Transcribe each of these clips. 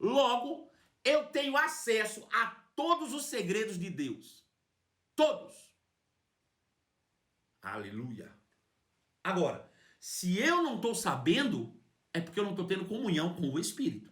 Logo, eu tenho acesso a todos os segredos de Deus. Todos. Aleluia. Agora, se eu não estou sabendo, é porque eu não estou tendo comunhão com o Espírito.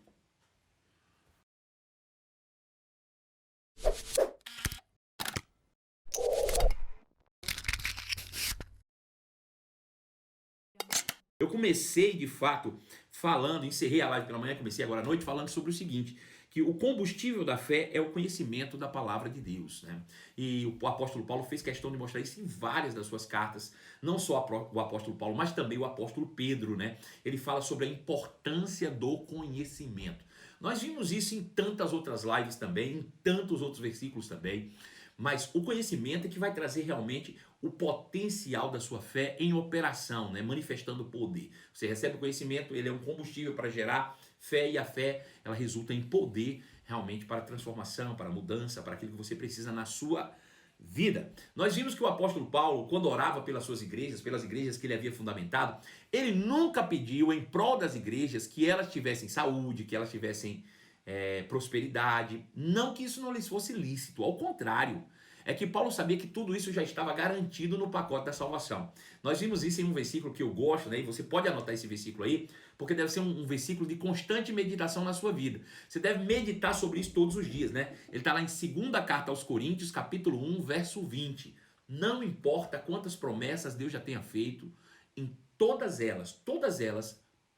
Eu comecei, de fato, falando, encerrei a live pela manhã, comecei agora à noite, falando sobre o seguinte, que o combustível da fé é o conhecimento da palavra de Deus, né? E o apóstolo Paulo fez questão de mostrar isso em várias das suas cartas, não só o apóstolo Paulo, mas também o apóstolo Pedro, né? Ele fala sobre a importância do conhecimento. Nós vimos isso em tantas outras lives também, em tantos outros versículos também. Mas o conhecimento é que vai trazer realmente o potencial da sua fé em operação, né? Manifestando o poder. Você recebe o conhecimento, ele é um combustível para gerar fé, e a fé ela resulta em poder realmente para a transformação, para a mudança, para aquilo que você precisa na sua vida. Nós vimos que o apóstolo Paulo, quando orava pelas suas igrejas, pelas igrejas que ele havia fundamentado, ele nunca pediu em prol das igrejas que elas tivessem saúde, que elas tivessem prosperidade. Não que isso não lhes fosse lícito, ao contrário. É que Paulo sabia que tudo isso já estava garantido no pacote da salvação. Nós vimos isso em um versículo que eu gosto, né? E você pode anotar esse versículo aí, porque deve ser um versículo de constante meditação na sua vida. Você deve meditar sobre isso todos os dias, né? Ele está lá em 2ª carta aos Coríntios, capítulo 1, verso 20. Não importa quantas promessas Deus já tenha feito, em todas elas,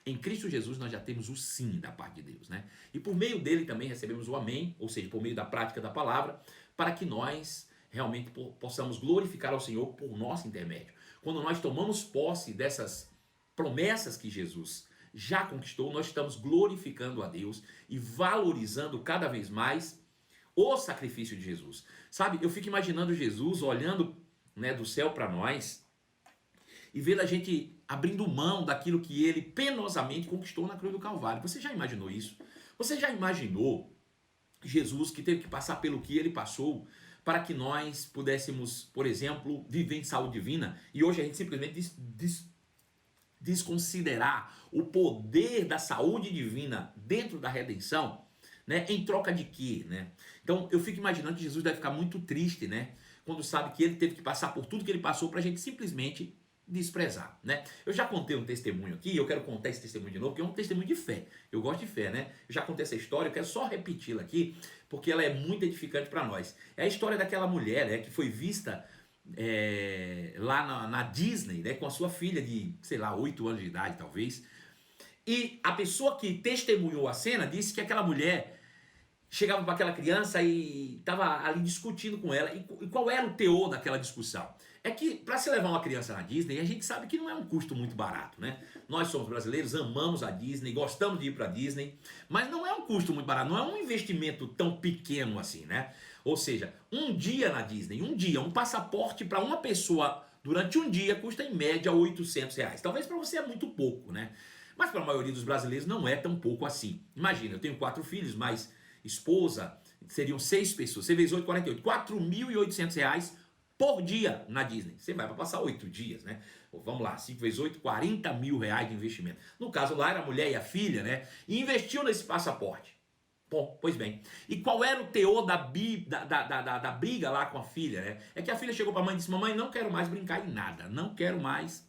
em Cristo Jesus nós já temos o sim da parte de Deus, né? E por meio dele também recebemos o amém, ou seja, por meio da prática da palavra, para que nós realmente possamos glorificar ao Senhor por nosso intermédio. Quando nós tomamos posse dessas promessas que Jesus já conquistou, nós estamos glorificando a Deus e valorizando cada vez mais o sacrifício de Jesus. Sabe, eu fico imaginando Jesus olhando, né, do céu para nós e vendo a gente abrindo mão daquilo que ele penosamente conquistou na cruz do Calvário. Você já imaginou isso? Você já imaginou Jesus que teve que passar pelo que ele passou para que nós pudéssemos, por exemplo, viver em saúde divina? E hoje a gente simplesmente desconsiderar o poder da saúde divina dentro da redenção, né? Em troca de quê, né? Então eu fico imaginando que Jesus deve ficar muito triste, né? Quando sabe que ele teve que passar por tudo que ele passou para a gente simplesmente desprezar, né? Eu já contei um testemunho aqui, eu quero contar esse testemunho de novo, porque é um testemunho de fé. Eu gosto de fé, né? Eu já contei essa história, eu quero só repeti-la aqui, porque ela é muito edificante para nós. É a história daquela mulher, né, que foi vista lá na Disney, né, com a sua filha de, sei lá, 8 anos de idade, talvez. E a pessoa que testemunhou a cena disse que aquela mulher chegava para aquela criança e estava ali discutindo com ela. E qual era o teor daquela discussão? É que para se levar uma criança na Disney, a gente sabe que não é um custo muito barato, né? Nós somos brasileiros, amamos a Disney, gostamos de ir para a Disney, mas não é um custo muito barato, não é um investimento tão pequeno assim, né? Ou seja, um dia na Disney, um passaporte para uma pessoa durante um dia custa em média R$ 800. Talvez para você é muito pouco, né? Mas para a maioria dos brasileiros não é tão pouco assim. Imagina, eu tenho 4 filhos, mas esposa, seriam 6 pessoas. Você vezes 8, 48. R$ 4.800 por dia na Disney. Você vai para passar 8 dias, né? Vamos lá, 5 vezes 8, R$ 40 mil de investimento. No caso lá era a mulher e a filha, né? E investiu nesse passaporte. Bom, pois bem. E qual era o teor da briga lá com a filha, né? É que a filha chegou para a mãe e disse: mamãe, não quero mais brincar em nada. Não quero mais.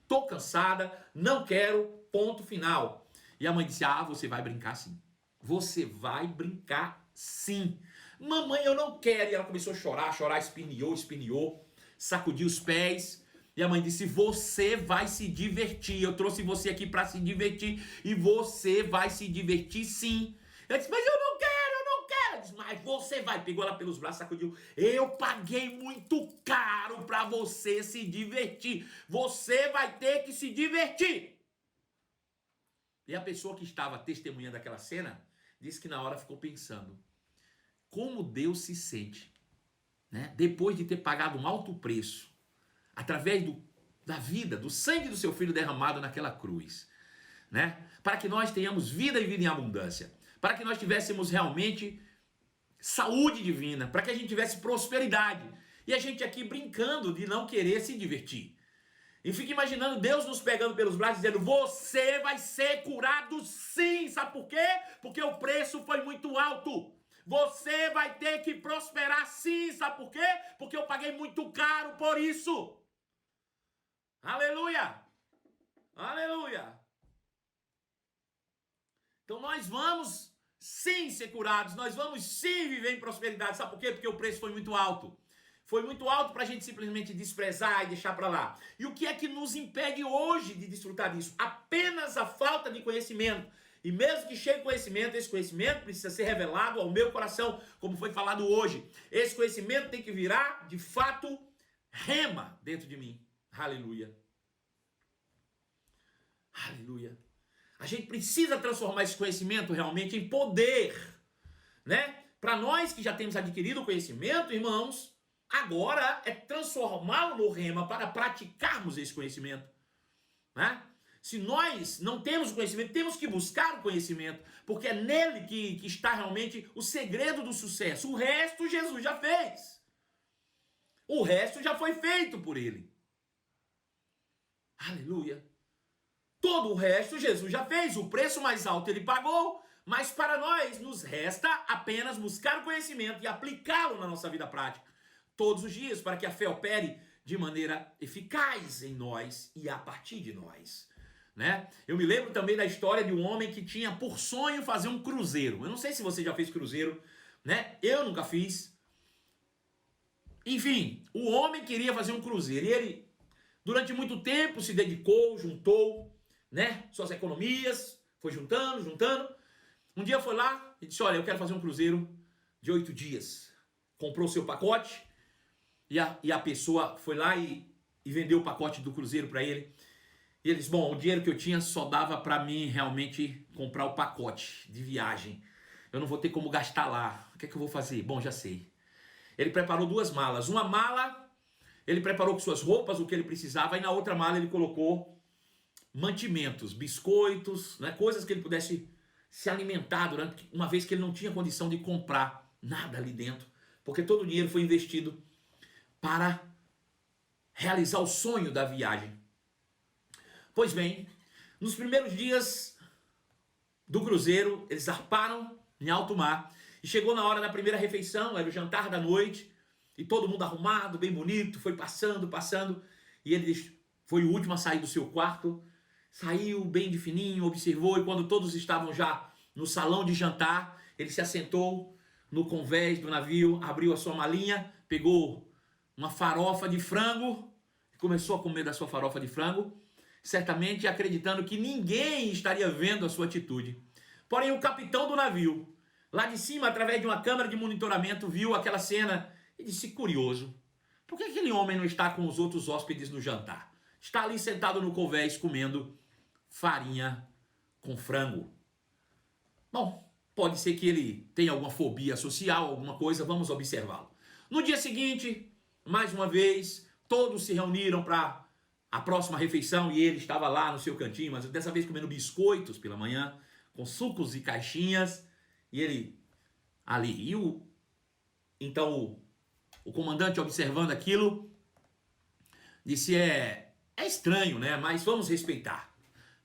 Tô cansada. Não quero. Ponto final. E a mãe disse: ah, você vai brincar sim. Você vai brincar sim. Mamãe, eu não quero. E ela começou a chorar, espinhou, sacudiu os pés. E a mãe disse: você vai se divertir. Eu trouxe você aqui para se divertir. E você vai se divertir sim. Ela disse: mas eu não quero. Ela disse: mas você vai. Pegou ela pelos braços, sacudiu. Eu paguei muito caro para você se divertir. Você vai ter que se divertir. E a pessoa que estava testemunhando aquela cena disse que na hora ficou pensando: como Deus se sente, né, depois de ter pagado um alto preço, através da vida, do sangue do seu filho derramado naquela cruz, né, para que nós tenhamos vida e vida em abundância, para que nós tivéssemos realmente saúde divina, para que a gente tivesse prosperidade, e a gente aqui brincando de não querer se divertir. E fica imaginando Deus nos pegando pelos braços dizendo: você vai ser curado sim. Sabe por quê? Porque o preço foi muito alto. Você vai ter que prosperar sim. Sabe por quê? Porque eu paguei muito caro por isso. Aleluia! Aleluia! Então nós vamos sim ser curados. Nós vamos sim viver em prosperidade. Sabe por quê? Porque o preço foi muito alto. Foi muito alto para a gente simplesmente desprezar e deixar para lá. E o que é que nos impede hoje de desfrutar disso? Apenas a falta de conhecimento. E mesmo que chegue conhecimento, esse conhecimento precisa ser revelado ao meu coração, como foi falado hoje. Esse conhecimento tem que virar, de fato, rema dentro de mim. Aleluia. Aleluia. A gente precisa transformar esse conhecimento realmente em poder, né? Para nós que já temos adquirido o conhecimento, irmãos, agora é transformá-lo no rema para praticarmos esse conhecimento, né? Se nós não temos o conhecimento, temos que buscar o conhecimento, porque é nele que está realmente o segredo do sucesso. O resto Jesus já fez. O resto já foi feito por ele. Aleluia. Todo o resto Jesus já fez. O preço mais alto ele pagou, mas para nós nos resta apenas buscar o conhecimento e aplicá-lo na nossa vida prática todos os dias, para que a fé opere de maneira eficaz em nós e a partir de nós, né? Eu me lembro também da história de um homem que tinha por sonho fazer um cruzeiro. Eu não sei se você já fez cruzeiro, né? Eu nunca fiz. Enfim, o homem queria fazer um cruzeiro e ele, durante muito tempo, se dedicou, juntou, né, suas economias, foi juntando. Um dia foi lá e disse: olha, eu quero fazer um cruzeiro de 8 dias. Comprou seu pacote e a pessoa foi lá e vendeu o pacote do cruzeiro para ele. E ele disse: bom, o dinheiro que eu tinha só dava para mim realmente comprar o pacote de viagem. Eu não vou ter como gastar lá. O que é que eu vou fazer? Bom, já sei. Ele preparou 2 malas. Uma mala ele preparou com suas roupas o que ele precisava, e na outra mala ele colocou mantimentos, biscoitos, né, coisas que ele pudesse se alimentar durante, uma vez que ele não tinha condição de comprar nada ali dentro, porque todo o dinheiro foi investido para realizar o sonho da viagem. Pois bem, nos primeiros dias do cruzeiro, eles zarparam em alto mar, e chegou na hora da primeira refeição, era o jantar da noite, e todo mundo arrumado, bem bonito, foi passando, e ele foi o último a sair do seu quarto, saiu bem de fininho, observou, e quando todos estavam já no salão de jantar, ele se assentou no convés do navio, abriu a sua malinha, pegou uma farofa de frango, e começou a comer da sua farofa de frango, certamente acreditando que ninguém estaria vendo a sua atitude. Porém, o capitão do navio, lá de cima, através de uma câmera de monitoramento, viu aquela cena e disse: curioso, por que aquele homem não está com os outros hóspedes no jantar? Está ali sentado no convés comendo farinha com frango. Bom, pode ser que ele tenha alguma fobia social, alguma coisa, vamos observá-lo. No dia seguinte, mais uma vez, todos se reuniram para a próxima refeição e ele estava lá no seu cantinho, mas dessa vez comendo biscoitos pela manhã, com sucos e caixinhas, e ele ali. Então o comandante, observando aquilo, disse: é estranho, né? Mas vamos respeitar.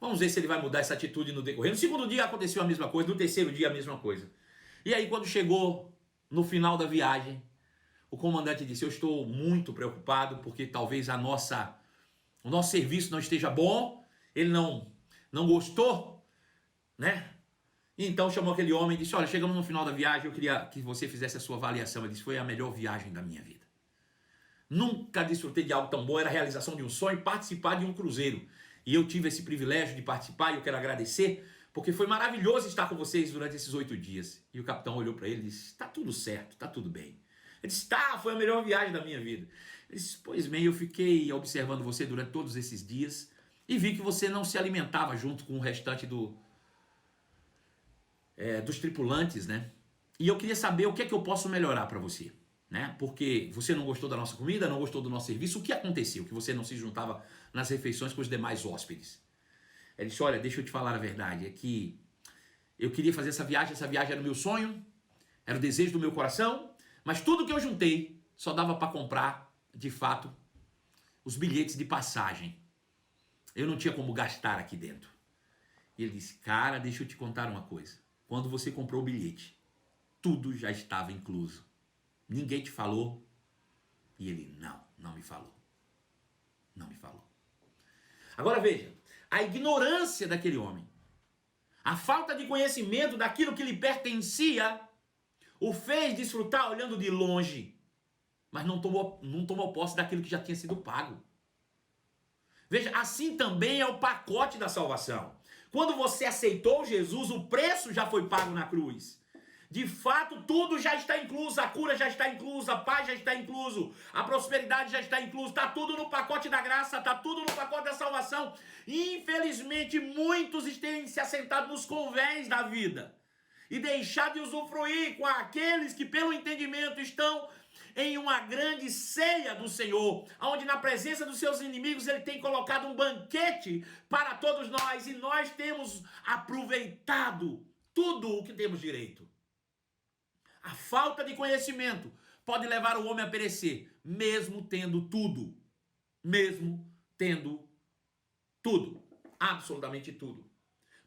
Vamos ver se ele vai mudar essa atitude no decorrer. No segundo dia aconteceu a mesma coisa, no terceiro dia a mesma coisa. E aí, quando chegou no final da viagem, o comandante disse: eu estou muito preocupado porque talvez o nosso serviço não esteja bom, ele não gostou, né? Então chamou aquele homem e disse: olha, chegamos no final da viagem, eu queria que você fizesse a sua avaliação. Ele disse: foi a melhor viagem da minha vida. Nunca desfrutei de algo tão bom, era a realização de um sonho, participar de um cruzeiro. E eu tive esse privilégio de participar e eu quero agradecer, porque foi maravilhoso estar com vocês durante esses 8 dias. E o capitão olhou para ele e disse: está tudo certo, está tudo bem. Ele disse: tá, foi a melhor viagem da minha vida. Ele disse: pois bem, eu fiquei observando você durante todos esses dias e vi que você não se alimentava junto com o restante dos tripulantes, né? E eu queria saber o que é que eu posso melhorar para você, né? Porque você não gostou da nossa comida, não gostou do nosso serviço. O que aconteceu? Que você não se juntava nas refeições com os demais hóspedes. Ele disse: olha, deixa eu te falar a verdade, é que eu queria fazer essa viagem era o meu sonho, era o desejo do meu coração, mas tudo que eu juntei só dava para comprar, de fato, os bilhetes de passagem. Eu não tinha como gastar aqui dentro. E ele disse, cara, deixa eu te contar uma coisa. Quando você comprou o bilhete, tudo já estava incluso. Ninguém te falou? E ele, não me falou. Não me falou. Agora veja, a ignorância daquele homem, a falta de conhecimento daquilo que lhe pertencia, o fez desfrutar olhando de longe, mas não tomou posse daquilo que já tinha sido pago. Veja, assim também é o pacote da salvação. Quando você aceitou Jesus, o preço já foi pago na cruz. De fato, tudo já está incluso, a cura já está inclusa, a paz já está incluso, a prosperidade já está incluso, está tudo no pacote da graça, está tudo no pacote da salvação. Infelizmente, muitos têm se assentado nos convéns da vida e deixado de usufruir com aqueles que, pelo entendimento, estão em uma grande ceia do Senhor, onde na presença dos seus inimigos ele tem colocado um banquete para todos nós, e nós temos aproveitado tudo o que temos direito. A falta de conhecimento pode levar o homem a perecer, mesmo tendo tudo. Mesmo tendo tudo. Absolutamente tudo.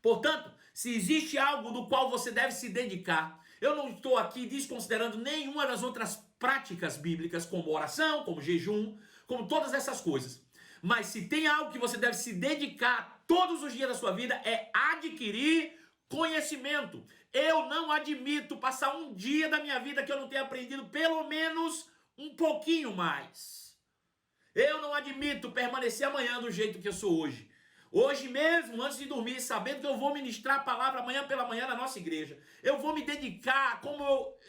Portanto, se existe algo do qual você deve se dedicar, eu não estou aqui desconsiderando nenhuma das outras práticas bíblicas, como oração, como jejum, como todas essas coisas. Mas se tem algo que você deve se dedicar todos os dias da sua vida, é adquirir conhecimento. Eu não admito passar um dia da minha vida que eu não tenha aprendido pelo menos um pouquinho mais. Eu não admito permanecer amanhã do jeito que eu sou hoje. Hoje mesmo, antes de dormir, sabendo que eu vou ministrar a palavra amanhã pela manhã na nossa igreja. Eu vou me dedicar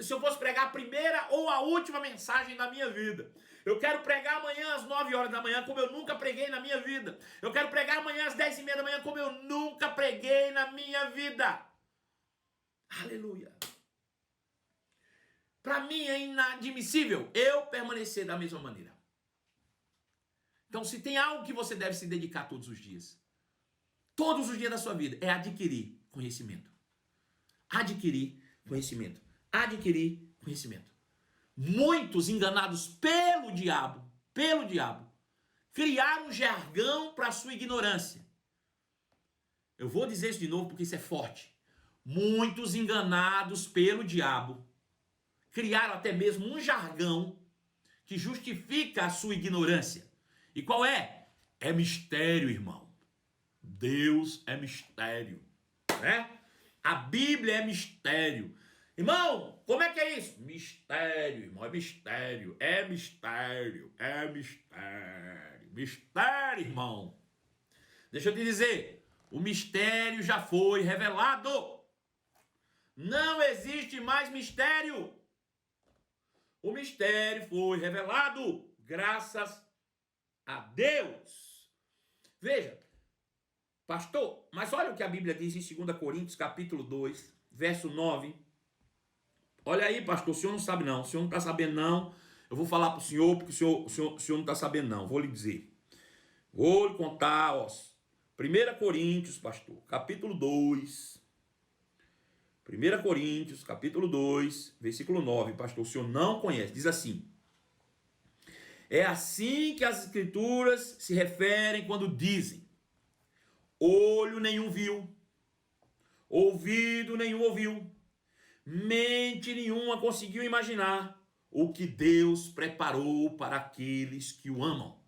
se eu fosse pregar a primeira ou a última mensagem da minha vida. Eu quero pregar amanhã às 9 horas da manhã, como eu nunca preguei na minha vida. Eu quero pregar amanhã às 10h30 da manhã, como eu nunca preguei na minha vida. Aleluia. Para mim é inadmissível eu permanecer da mesma maneira. Então, se tem algo que você deve se dedicar todos os dias da sua vida, é adquirir conhecimento. Adquirir conhecimento. Adquirir conhecimento. Muitos enganados pelo diabo, criaram um jargão para a sua ignorância. Eu vou dizer isso de novo porque isso é forte. Muitos enganados pelo diabo criaram até mesmo um jargão que justifica a sua ignorância. E qual é? É mistério, irmão. Deus é mistério, né? A Bíblia é mistério. Irmão, como é que é isso? Mistério, irmão, é mistério, é mistério, é mistério. Mistério, irmão. Deixa eu te dizer, o mistério já foi revelado. Não existe mais mistério. O mistério foi revelado, graças a Deus. Veja, pastor, mas olha o que a Bíblia diz em 2 Coríntios, capítulo 2, verso 9. Olha aí, pastor, o senhor não sabe não, o senhor não está sabendo não. Eu vou falar para o senhor, porque o senhor não está sabendo não, vou lhe dizer. Vou lhe contar, ó. 1 Coríntios, pastor, capítulo 2. 1 Coríntios, capítulo 2, versículo 9, pastor, o senhor não conhece, diz assim: é assim que as escrituras se referem quando dizem: olho nenhum viu, ouvido nenhum ouviu, mente nenhuma conseguiu imaginar o que Deus preparou para aqueles que o amam.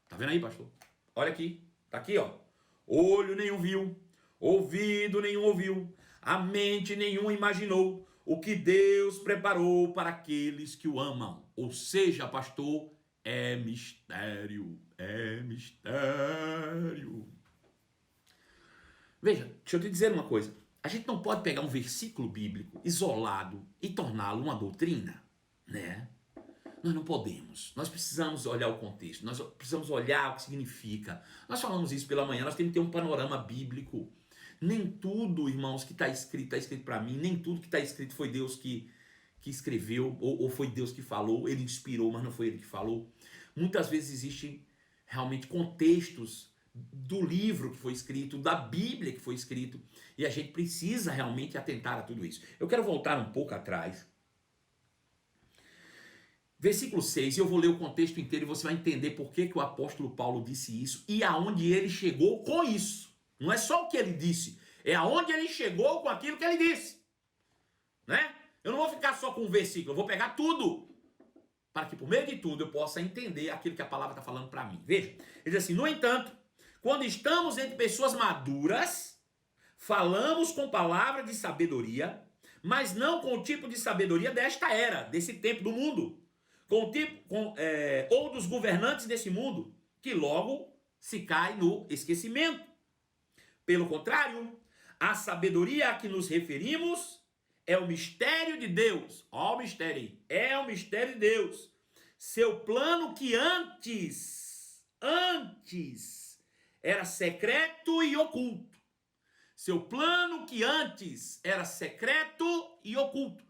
Tá vendo aí, pastor? Olha aqui, tá aqui, ó. Olho nenhum viu, ouvido nenhum ouviu, a mente nenhuma imaginou o que Deus preparou para aqueles que o amam. Ou seja, pastor, é mistério, é mistério. Veja, deixa eu te dizer uma coisa. A gente não pode pegar um versículo bíblico isolado e torná-lo uma doutrina, né? Nós não podemos. Nós precisamos olhar o contexto. Nós precisamos olhar o que significa. Nós falamos isso pela manhã. Nós temos que ter um panorama bíblico. Nem tudo, irmãos, que está escrito para mim. Nem tudo que está escrito foi Deus que escreveu ou foi Deus que falou. Ele inspirou, mas não foi Ele que falou. Muitas vezes existem realmente contextos do livro que foi escrito, da Bíblia que foi escrito. E a gente precisa realmente atentar a tudo isso. Eu quero voltar um pouco atrás. Versículo 6, eu vou ler o contexto inteiro e você vai entender por que o apóstolo Paulo disse isso e aonde ele chegou com isso. Não é só o que ele disse, é aonde ele chegou com aquilo que ele disse. Né? Eu não vou ficar só com um versículo, eu vou pegar tudo, para que por meio de tudo eu possa entender aquilo que a palavra está falando para mim. Veja, ele diz assim, no entanto, quando estamos entre pessoas maduras, falamos com palavra de sabedoria, mas não com o tipo de sabedoria desta era, desse tempo do mundo, ou dos governantes desse mundo, que logo se cai no esquecimento. Pelo contrário, a sabedoria a que nos referimos é o mistério de Deus. Ó o mistério aí. É o mistério de Deus. Seu plano que antes era secreto e oculto. Seu plano que antes era secreto e oculto.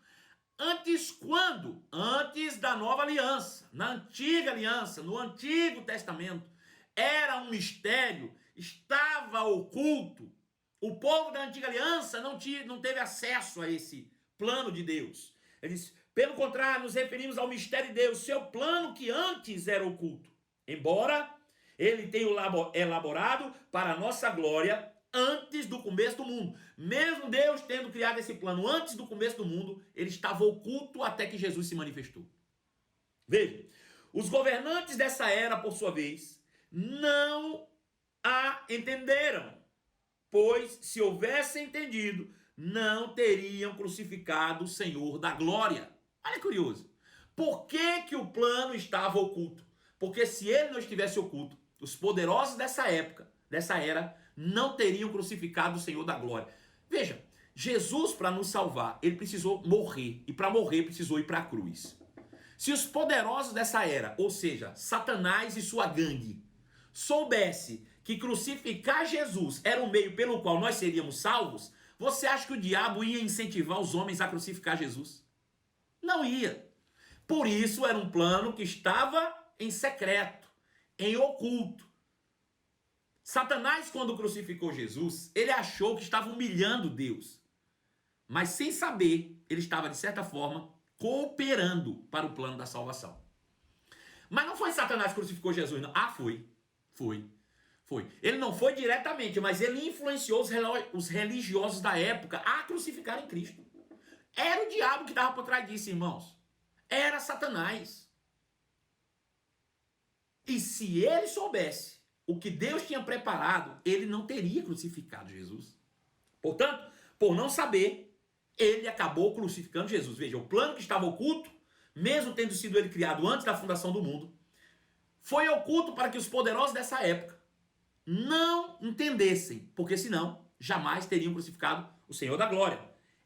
Antes quando? Antes da nova aliança. Na antiga aliança, no Antigo Testamento, era um mistério, estava oculto. O povo da antiga aliança não teve acesso a esse plano de Deus. Ele diz, pelo contrário, nos referimos ao mistério de Deus, seu plano que antes era oculto. Embora ele tenha elaborado para a nossa glória antes do começo do mundo. Mesmo Deus tendo criado esse plano antes do começo do mundo, ele estava oculto até que Jesus se manifestou. Veja, os governantes dessa era, por sua vez, não a entenderam, pois se houvessem entendido, não teriam crucificado o Senhor da glória. Olha que curioso. Por que o plano estava oculto? Porque se ele não estivesse oculto, os poderosos dessa época, dessa era, não teriam crucificado o Senhor da glória. Veja, Jesus, para nos salvar, ele precisou morrer. E para morrer, precisou ir para a cruz. Se os poderosos dessa era, ou seja, Satanás e sua gangue, soubesse que crucificar Jesus era o meio pelo qual nós seríamos salvos, você acha que o diabo ia incentivar os homens a crucificar Jesus? Não ia. Por isso era um plano que estava em secreto, em oculto. Satanás, quando crucificou Jesus, ele achou que estava humilhando Deus. Mas sem saber, ele estava, de certa forma, cooperando para o plano da salvação. Mas não foi Satanás que crucificou Jesus, não. Ah, foi. Foi. Ele não foi diretamente, mas ele influenciou os religiosos da época a crucificarem Cristo. Era o diabo que estava por trás disso, irmãos. Era Satanás. E se ele soubesse o que Deus tinha preparado, ele não teria crucificado Jesus. Portanto, por não saber, ele acabou crucificando Jesus. Veja, o plano que estava oculto, mesmo tendo sido ele criado antes da fundação do mundo, foi oculto para que os poderosos dessa época não entendessem, porque senão jamais teriam crucificado o Senhor da glória.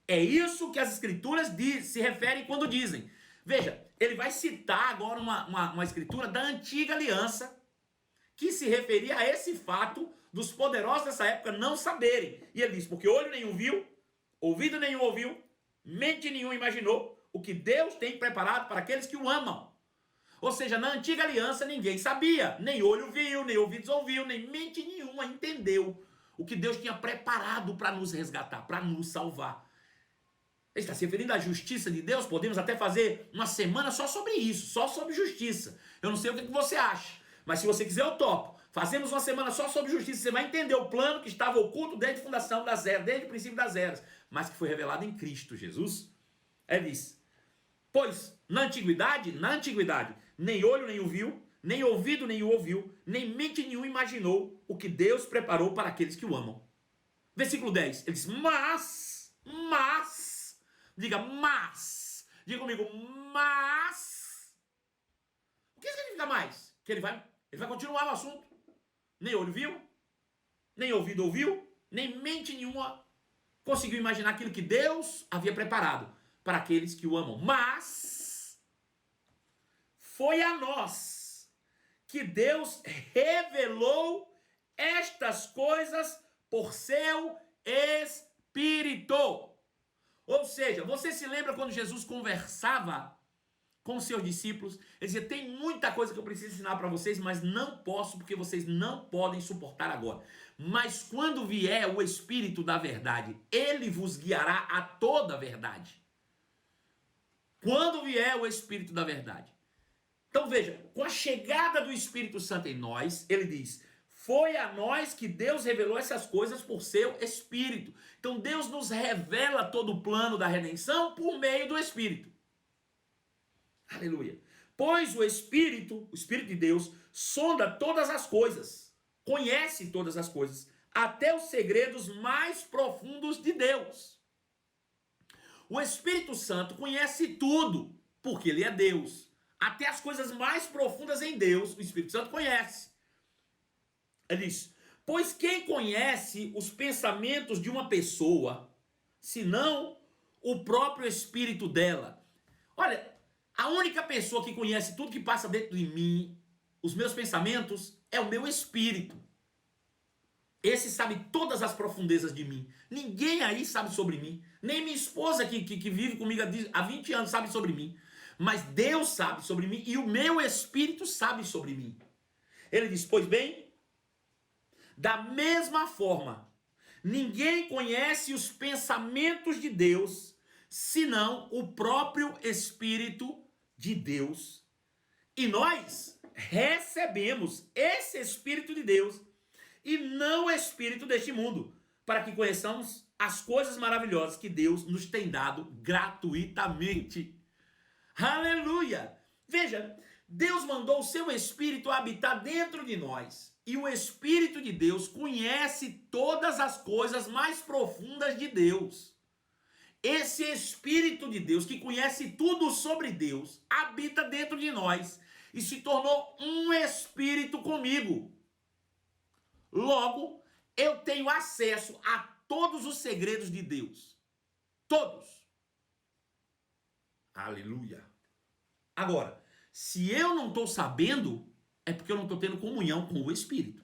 É isso que as escrituras se referem quando dizem. Veja, ele vai citar agora uma escritura da antiga aliança que se referia a esse fato dos poderosos dessa época não saberem. E ele diz, porque olho nenhum viu, ouvido nenhum ouviu, mente nenhum imaginou o que Deus tem preparado para aqueles que o amam. Ou seja, na antiga aliança ninguém sabia, nem olho viu, nem ouvidos ouviu, nem mente nenhuma entendeu o que Deus tinha preparado para nos resgatar, para nos salvar. Ele está se referindo à justiça de Deus. Podemos até fazer uma semana só sobre isso, só sobre justiça. Eu não sei o que você acha, mas se você quiser eu topo. Fazemos uma semana só sobre justiça, você vai entender o plano que estava oculto desde a fundação das eras, desde o princípio das eras, mas que foi revelado em Cristo Jesus. Ele diz, pois na antiguidade, nem olho nenhum viu, nem ouvido nenhum ouviu, nem mente nenhum imaginou o que Deus preparou para aqueles que o amam. Versículo 10, ele diz, diga comigo, mas, o que significa mais? Que ele vai continuar no assunto. Nem olho viu, nem ouvido ouviu, nem mente nenhuma conseguiu imaginar aquilo que Deus havia preparado para aqueles que o amam. Mas foi a nós que Deus revelou estas coisas por seu Espírito. Ou seja, você se lembra quando Jesus conversava com seus discípulos? Ele dizia, tem muita coisa que eu preciso ensinar para vocês, mas não posso porque vocês não podem suportar agora. Mas quando vier o Espírito da verdade, ele vos guiará a toda a verdade. Quando vier o Espírito da verdade. Então veja, com a chegada do Espírito Santo em nós, ele diz, foi a nós que Deus revelou essas coisas por seu Espírito. Então Deus nos revela todo o plano da redenção por meio do Espírito. Aleluia. Pois o Espírito de Deus, sonda todas as coisas, conhece todas as coisas, até os segredos mais profundos de Deus. O Espírito Santo conhece tudo, porque ele é Deus. Até as coisas mais profundas em Deus, o Espírito Santo conhece. Ele diz, pois quem conhece os pensamentos de uma pessoa, senão o próprio espírito dela? Olha, a única pessoa que conhece tudo que passa dentro de mim, os meus pensamentos, é o meu espírito. Esse sabe todas as profundezas de mim. Ninguém aí sabe sobre mim. Nem minha esposa que vive comigo há 20 anos sabe sobre mim. Mas Deus sabe sobre mim e o meu espírito sabe sobre mim. Ele diz, pois bem, da mesma forma, ninguém conhece os pensamentos de Deus, senão o próprio Espírito de Deus. E nós recebemos esse Espírito de Deus e não o espírito deste mundo, para que conheçamos as coisas maravilhosas que Deus nos tem dado gratuitamente. Aleluia! Veja, Deus mandou o seu Espírito habitar dentro de nós. E o Espírito de Deus conhece todas as coisas mais profundas de Deus. Esse Espírito de Deus, que conhece tudo sobre Deus, habita dentro de nós e se tornou um Espírito comigo. Logo, eu tenho acesso a todos os segredos de Deus. Todos. Aleluia. Agora, se eu não estou sabendo, é porque eu não estou tendo comunhão com o Espírito.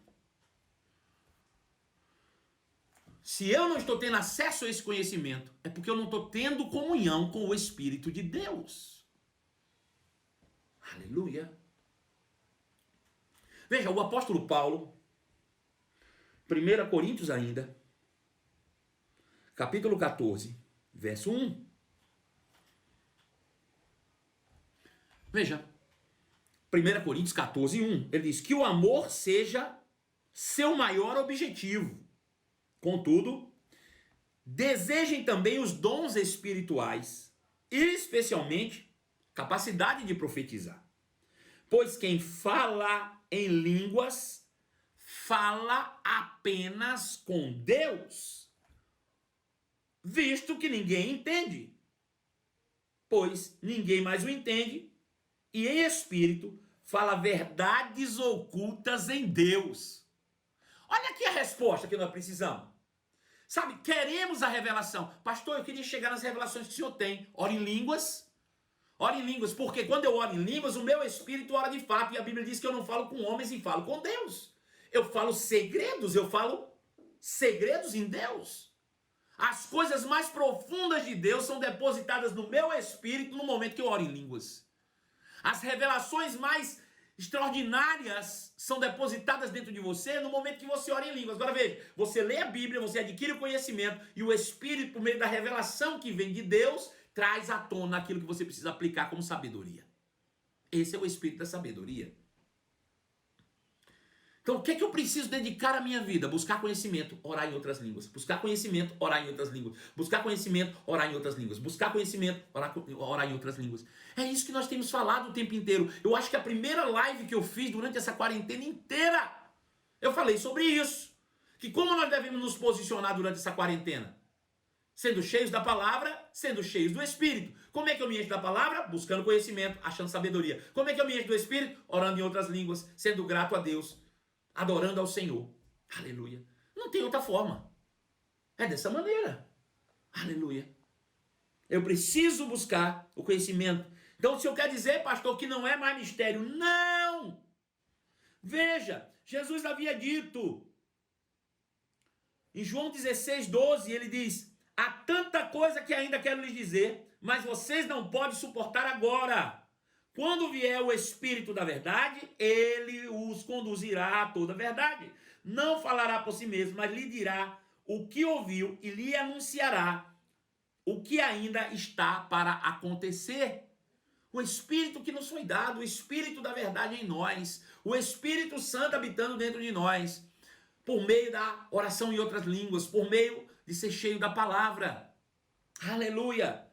Se eu não estou tendo acesso a esse conhecimento, é porque eu não estou tendo comunhão com o Espírito de Deus. Aleluia. Veja, o apóstolo Paulo, 1 Coríntios ainda, capítulo 14, verso 1. Veja, 1 Coríntios 14, 1. Ele diz que o amor seja seu maior objetivo. Contudo, desejem também os dons espirituais, especialmente capacidade de profetizar. Pois quem fala em línguas, fala apenas com Deus, visto que ninguém entende. Pois ninguém mais o entende, e em espírito fala verdades ocultas em Deus. Olha aqui a resposta que nós precisamos. Sabe, queremos a revelação. Pastor, eu queria chegar nas revelações que o senhor tem. Ora em línguas. Ora em línguas, porque quando eu oro em línguas, o meu espírito ora de fato. E a Bíblia diz que eu não falo com homens e falo com Deus. Eu falo segredos em Deus. As coisas mais profundas de Deus são depositadas no meu espírito no momento que eu oro em línguas. As revelações mais extraordinárias são depositadas dentro de você no momento que você ora em línguas. Agora veja, você lê a Bíblia, você adquire o conhecimento e o Espírito, por meio da revelação que vem de Deus, traz à tona aquilo que você precisa aplicar como sabedoria. Esse é o Espírito da sabedoria. Então, o que é que eu preciso dedicar a minha vida? Buscar conhecimento, orar em outras línguas. Buscar conhecimento, orar em outras línguas. Buscar conhecimento, orar em outras línguas. Buscar conhecimento, orar em outras línguas. É isso que nós temos falado o tempo inteiro. Eu acho que a primeira live que eu fiz durante essa quarentena inteira, eu falei sobre isso. Que como nós devemos nos posicionar durante essa quarentena? Sendo cheios da palavra, sendo cheios do Espírito. Como é que eu me encho da palavra? Buscando conhecimento, achando sabedoria. Como é que eu me encho do Espírito? Orando em outras línguas, sendo grato a Deus. Adorando ao Senhor. Aleluia. Não tem outra forma. É dessa maneira. Aleluia. Eu preciso buscar o conhecimento. Então, se eu quero dizer, pastor, que não é mais mistério, não! Veja, Jesus havia dito, em João 16, 12, ele diz, há tanta coisa que ainda quero lhes dizer, mas vocês não podem suportar agora. Quando vier o Espírito da verdade, ele os conduzirá a toda a verdade. Não falará por si mesmo, mas lhe dirá o que ouviu e lhe anunciará o que ainda está para acontecer. O Espírito que nos foi dado, o Espírito da verdade em nós, o Espírito Santo habitando dentro de nós, por meio da oração em outras línguas, por meio de ser cheio da palavra. Aleluia!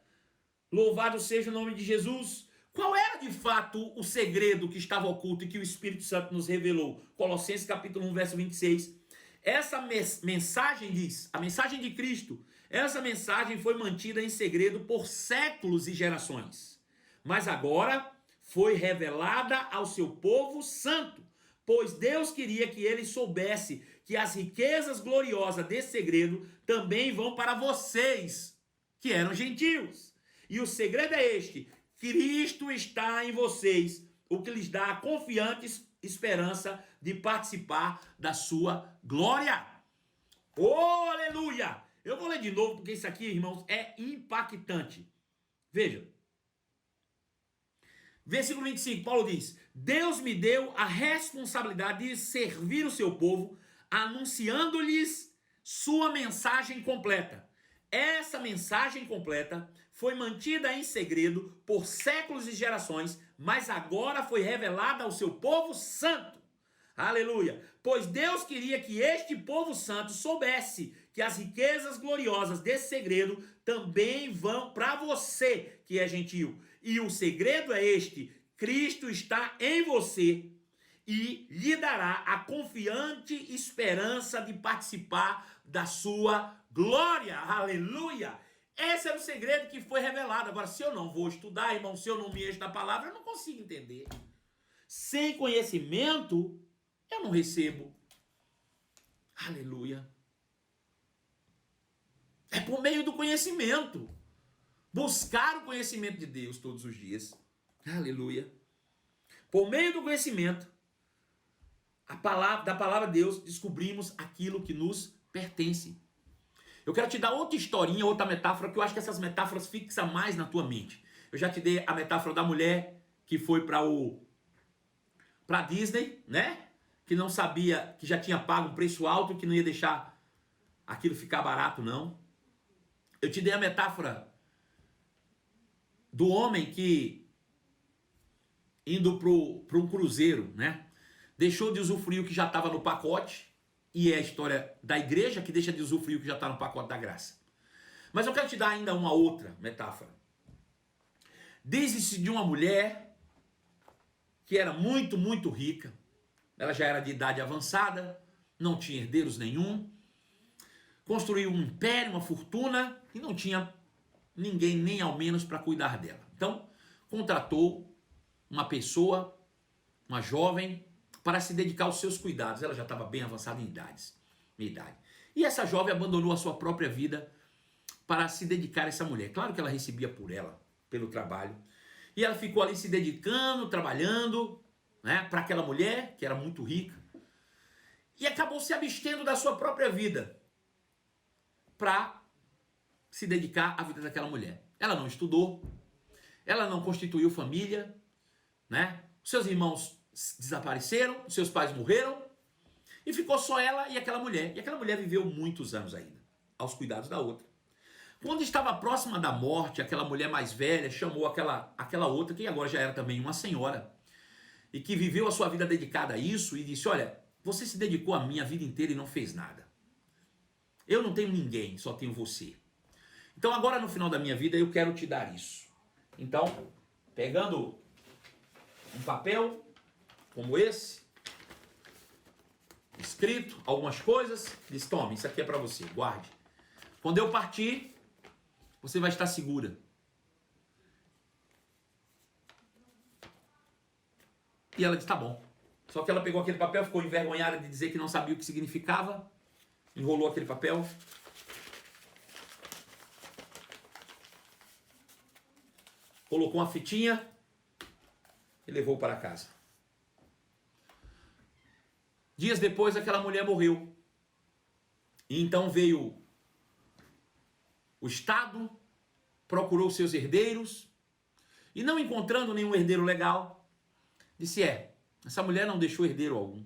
Louvado seja o nome de Jesus. Qual era de fato o segredo que estava oculto e que o Espírito Santo nos revelou? Colossenses capítulo 1, verso 26. Essa mensagem diz, a mensagem de Cristo, essa mensagem foi mantida em segredo por séculos e gerações, mas agora foi revelada ao seu povo santo, pois Deus queria que ele soubesse que as riquezas gloriosas desse segredo também vão para vocês, que eram gentios. E o segredo é este: Cristo está em vocês, o que lhes dá a confiante esperança de participar da sua glória. Oh, aleluia! Eu vou ler de novo, porque isso aqui, irmãos, é impactante. Veja. Versículo 25, Paulo diz: Deus me deu a responsabilidade de servir o seu povo, anunciando-lhes sua mensagem completa. Essa mensagem completa foi mantida em segredo por séculos e gerações, mas agora foi revelada ao seu povo santo. Aleluia! Pois Deus queria que este povo santo soubesse que as riquezas gloriosas desse segredo também vão para você, que é gentil. E o segredo é este: Cristo está em você e lhe dará a confiante esperança de participar da sua glória. Aleluia! Esse era o segredo que foi revelado. Agora, se eu não vou estudar, irmão, se eu não me encho da palavra, eu não consigo entender. Sem conhecimento, eu não recebo. Aleluia! É por meio do conhecimento. Buscar o conhecimento de Deus todos os dias. Aleluia! Por meio do conhecimento, da palavra de Deus, descobrimos aquilo que nos pertence. Eu quero te dar outra historinha, outra metáfora, que eu acho que essas metáforas fixam mais na tua mente. Eu já te dei a metáfora da mulher que foi para Disney, né? Que não sabia, que já tinha pago um preço alto, que não ia deixar aquilo ficar barato, não. Eu te dei a metáfora do homem que, indo para um cruzeiro, né? Deixou de usufruir o que já estava no pacote, e é a história da igreja que deixa de usufruir o que já está no pacote da graça. Mas eu quero te dar ainda uma outra metáfora. Diz-se de uma mulher que era muito, muito rica. Ela já era de idade avançada, não tinha herdeiros nenhum, construiu um império, uma fortuna, e não tinha ninguém nem ao menos para cuidar dela. Então, contratou uma pessoa, uma jovem, para se dedicar aos seus cuidados. Ela já estava bem avançada em idade. E essa jovem abandonou a sua própria vida para se dedicar a essa mulher. Claro que ela recebia por ela, pelo trabalho. E ela ficou ali se dedicando, trabalhando, né, para aquela mulher, que era muito rica. E acabou se abstendo da sua própria vida para se dedicar à vida daquela mulher. Ela não estudou, ela não constituiu família, né? Seus irmãos desapareceram, seus pais morreram, e ficou só ela e aquela mulher. E aquela mulher viveu muitos anos ainda, aos cuidados da outra. Quando estava próxima da morte, aquela mulher mais velha chamou aquela outra, que agora já era também uma senhora, e que viveu a sua vida dedicada a isso, e disse: olha, você se dedicou a mim a vida inteira e não fez nada. Eu não tenho ninguém, só tenho você. Então agora no final da minha vida eu quero te dar isso. Então, pegando um papel como esse, escrito algumas coisas, diz: tome, isso aqui é para você, guarde. Quando eu partir, você vai estar segura. E ela disse: tá bom. Só que ela pegou aquele papel, ficou envergonhada de dizer que não sabia o que significava, enrolou aquele papel, colocou uma fitinha e levou para casa. Dias depois, aquela mulher morreu. E então veio o Estado, procurou seus herdeiros, e não encontrando nenhum herdeiro legal, disse: essa mulher não deixou herdeiro algum.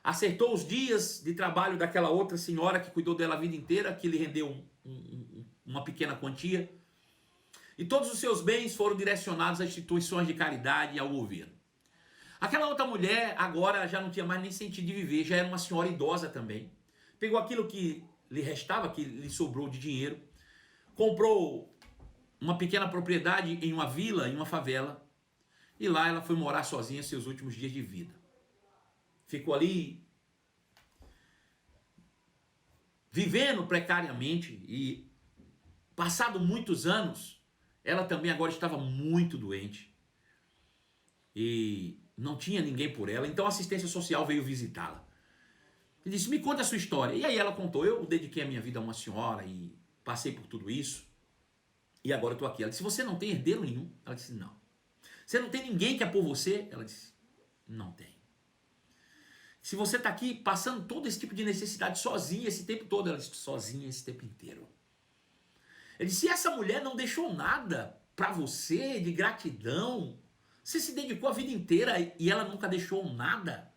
Acertou os dias de trabalho daquela outra senhora que cuidou dela a vida inteira, que lhe rendeu uma pequena quantia. E todos os seus bens foram direcionados a instituições de caridade e ao governo. Aquela outra mulher agora já não tinha mais nem sentido de viver, já era uma senhora idosa também. Pegou aquilo que lhe restava, que lhe sobrou de dinheiro, comprou uma pequena propriedade em uma vila, em uma favela, e lá ela foi morar sozinha seus últimos dias de vida. Ficou ali vivendo precariamente e, passado muitos anos, ela também agora estava muito doente e não tinha ninguém por ela, então a assistência social veio visitá-la. E disse, me conta a sua história. E aí ela contou, eu dediquei a minha vida a uma senhora e passei por tudo isso, e agora eu estou aqui. Ela disse, você não tem herdeiro nenhum? Ela disse, não. Você não tem ninguém que é por você? Ela disse, não tem. Se você está aqui passando todo esse tipo de necessidade sozinha esse tempo todo, ela disse, sozinha esse tempo inteiro. Ele disse, se essa mulher não deixou nada para você de gratidão, você se dedicou a vida inteira e ela nunca deixou nada.